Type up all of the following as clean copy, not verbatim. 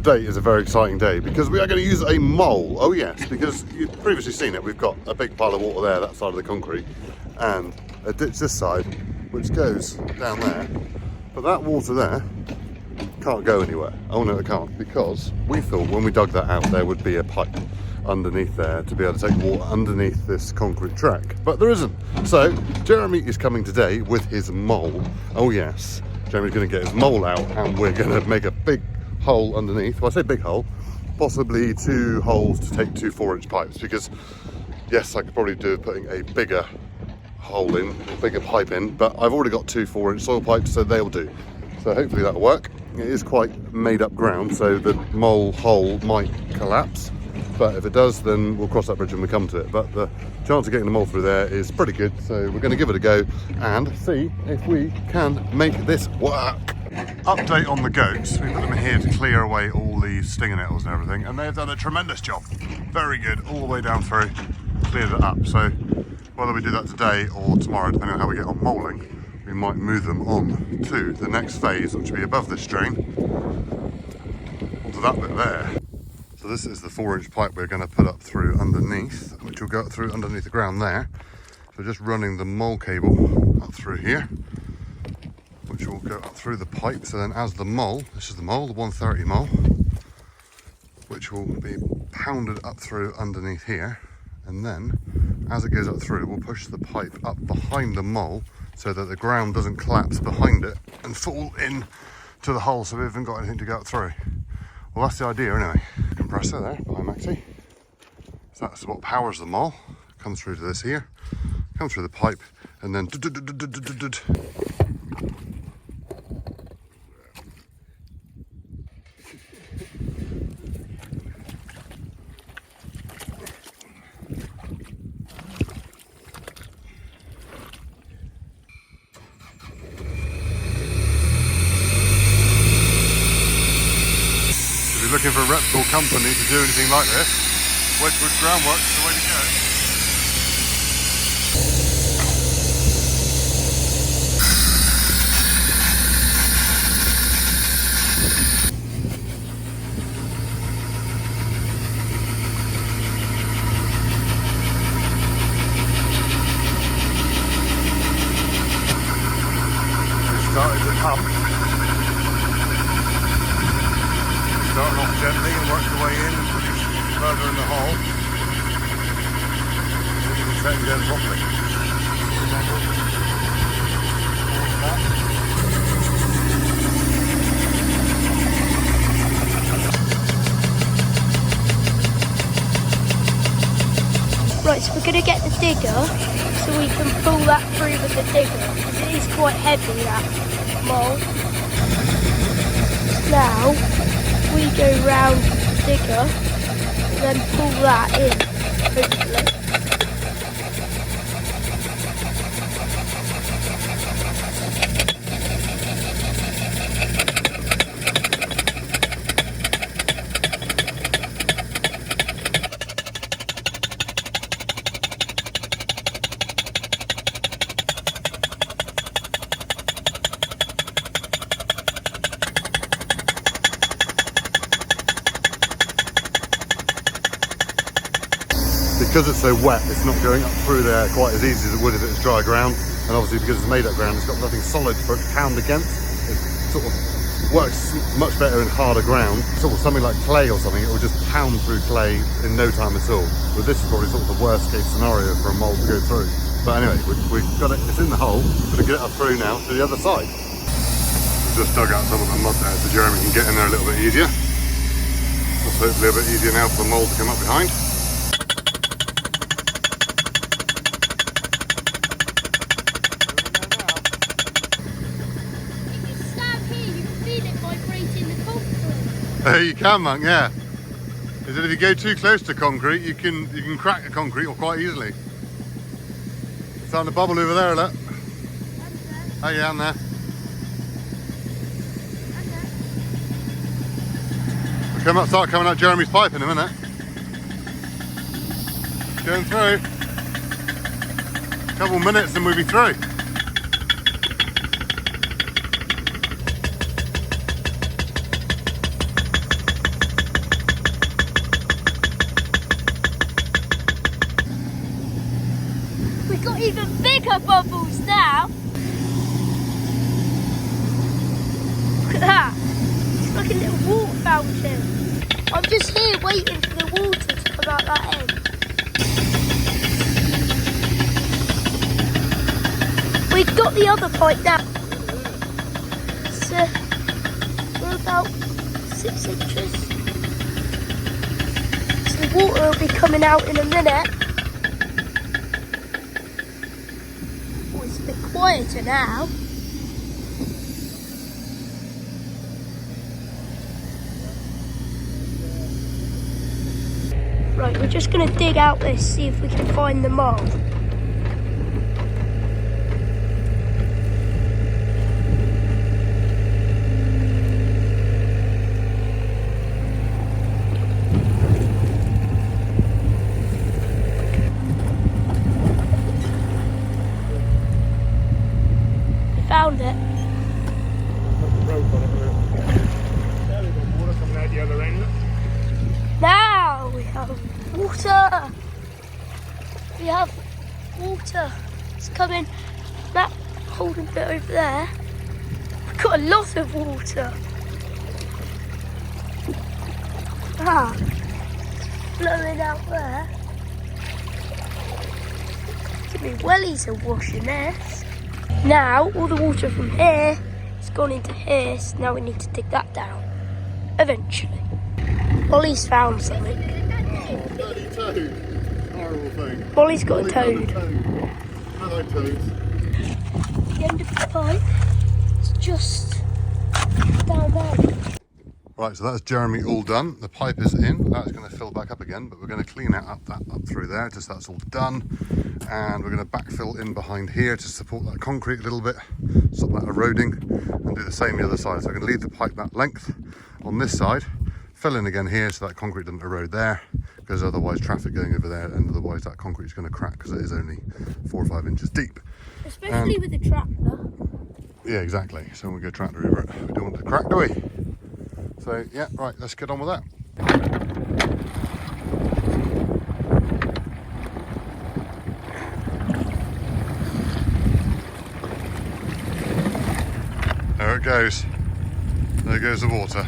Today is a very exciting day because we are going to use a mole. Oh yes, because you've previously seen it. We've got a big pile of water there, that side of the concrete, and a ditch this side, which goes down there. But that water there can't go anywhere. Oh no, it can't, because we thought when we dug that out there would be a pipe underneath there to be able to take water underneath this concrete track, but there isn't. So Jeremy is coming today with his mole. Oh yes, Jeremy's going to get his mole out and we're going to make a big hole underneath. Well, I say big hole, possibly 2 holes to take 2 4-inch pipes, because yes, I could probably do putting a bigger hole in, a bigger pipe in, but I've already got 2 4-inch soil pipes, so they'll do. So hopefully that'll work. It is quite made up ground, so the mole hole might collapse, but if it does, then we'll cross that bridge when we come to it. But the chance of getting the mole through there is pretty good, so we're going to give it a go and see if we can make this work. Update on the goats. We put them in here to clear away all the stinger nettles and everything, and they've done a tremendous job. Very good, all the way down through, cleared it up. So whether we do that today or tomorrow, depending on how we get on moling, we might move them on to the next phase, which will be above this drain, onto that bit there. So this is the 4-inch pipe we're going to put up through underneath, which will go up through underneath the ground there. So just running the mole cable up through here, which will go up through the pipe. So then as the mole, this is the mole, the 130 mole, which will be pounded up through underneath here. And then as it goes up through, we'll push the pipe up behind the mole so that the ground doesn't collapse behind it and fall in to the hole, so we haven't got anything to go up through. Well, that's the idea anyway. Compressor there behind Maxi. So that's what powers the mole. Comes through to this here, comes through the pipe, and then looking for a reputable company to do anything like this, Wedgwood Groundworks is the way to go. We started the pump. Starting off gently and work the way in and push further in the hole. So you can set it down properly. Right, so we're going to get the digger so we can pull that through with the digger, because it is quite heavy, that mole. Now we go round the digger and then pull that in, hopefully. Because it's so wet, it's not going up through there quite as easy as it would if it was dry ground. And obviously because it's made up ground, it's got nothing solid for it to pound against. It sort of works much better in harder ground. Sort of something like clay or something, it will just pound through clay in no time at all. But this is probably sort of the worst case scenario for a mole to go through. But anyway, we've got it, it's in the hole. We're going to get it up through now to the other side. We've just dug out some of the mud there so Jeremy can get in there a little bit easier. That's hopefully a bit easier now for the mole to come up behind. You can, Monk, yeah. Is that if you go too close to concrete, you can crack the concrete quite easily. It's starting to bubble over there, look. Oh yeah, I'm there. We'll start coming out Jeremy's pipe in a minute. Going through. A couple minutes and we'll be through. sugar bubbles now. Look at that. It's like a little water fountain. I'm just here waiting for the water to come out that end. We've got the other pipe now. So we're about 6 inches. So the water will be coming out in a minute. Oh, it's a bit quieter now. Right, we're just going to dig out this, see if we can find the mole. We found it. Water coming out the other end. Now we have water. We have water. It's coming. That holding bit over there. We've got a lot of water. Ah, it's flowing out there. Give me wellies are washing this. Now all the water from here has gone into here. So now we need to dig that down. Eventually. Molly's found something. Oh, bloody toad. Horrible thing. Molly's got a toad. Hello, toads. The end of the pipe is just down there. Right, so that's Jeremy all done. The pipe is in. That's going to fill back up again, but we're going to clean out up through there, just so that's all done. And we're going to backfill in behind here to support that concrete a little bit, stop that eroding, and do the same the other side. So we're going to leave the pipe that length on this side, fill in again here so that concrete doesn't erode there, because otherwise traffic going over there, and otherwise that concrete is going to crack because it is only 4 or 5 inches deep. Especially with the tractor. Yeah, exactly. So when we go tractor over it, we don't want to crack, do we? So yeah, right, let's get on with that. There it goes. There goes the water.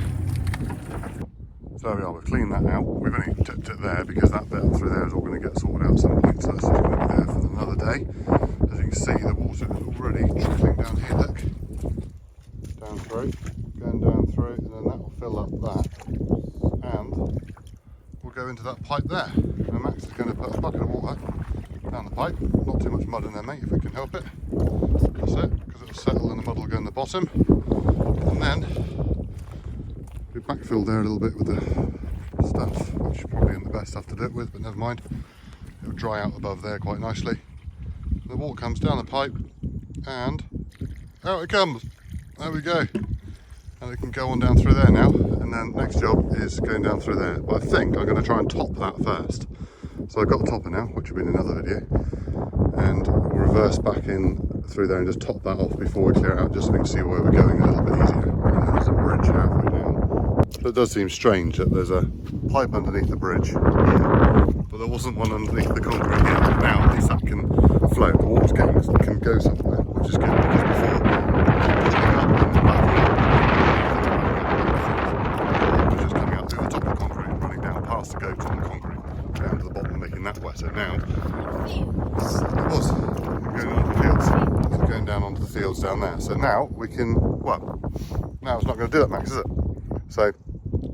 So there we are, we've cleaned that out. We've only tipped it there because that bit up through there is all going to get sorted out at some point. So that's just going to be there for another day. As you can see, the water is already trickling down here, look. Down through, going down through, and then that will fill up that. And we'll go into that pipe there. And Max is going to put a bucket of water down the pipe. Not too much mud in there, mate, if we can help it. That's it, because it'll settle and the mud will go in the bottom. And then we backfill there a little bit with the stuff, which probably isn't the best stuff to do it with, but never mind. It'll dry out above there quite nicely. The water comes down the pipe and out it comes. There we go. And it can go on down through there now. And then next job is going down through there. But I think I'm going to try and top that first. So I've got a topper now, which will be in another video. And we'll reverse back in through there and just top that off before we clear it out, just so we can see where we're going a little bit easier. And there's a bridge halfway down. So it does seem strange that there's a pipe underneath the bridge here, but there wasn't one underneath the concrete here. Now at least that can flow. The water can go somewhere, which is good, because before it was just coming up through the top of the concrete and running down past the goats on the concrete down to the bottom, making that wetter. Now it was going onto the fields, so going down onto the fields down there. So now we can, well, now it's not going to do that, Max, is it? So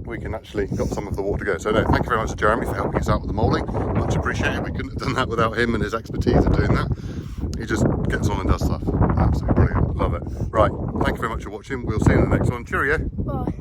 we can actually got some of the water to go. So no, thank you very much to Jeremy for helping us out with the moulding. Much appreciated. We couldn't have done that without him and his expertise at doing that. He just gets on and does stuff. Absolutely brilliant. Love it. Right, thank you very much for watching. We'll see you in the next one. Cheerio. Bye.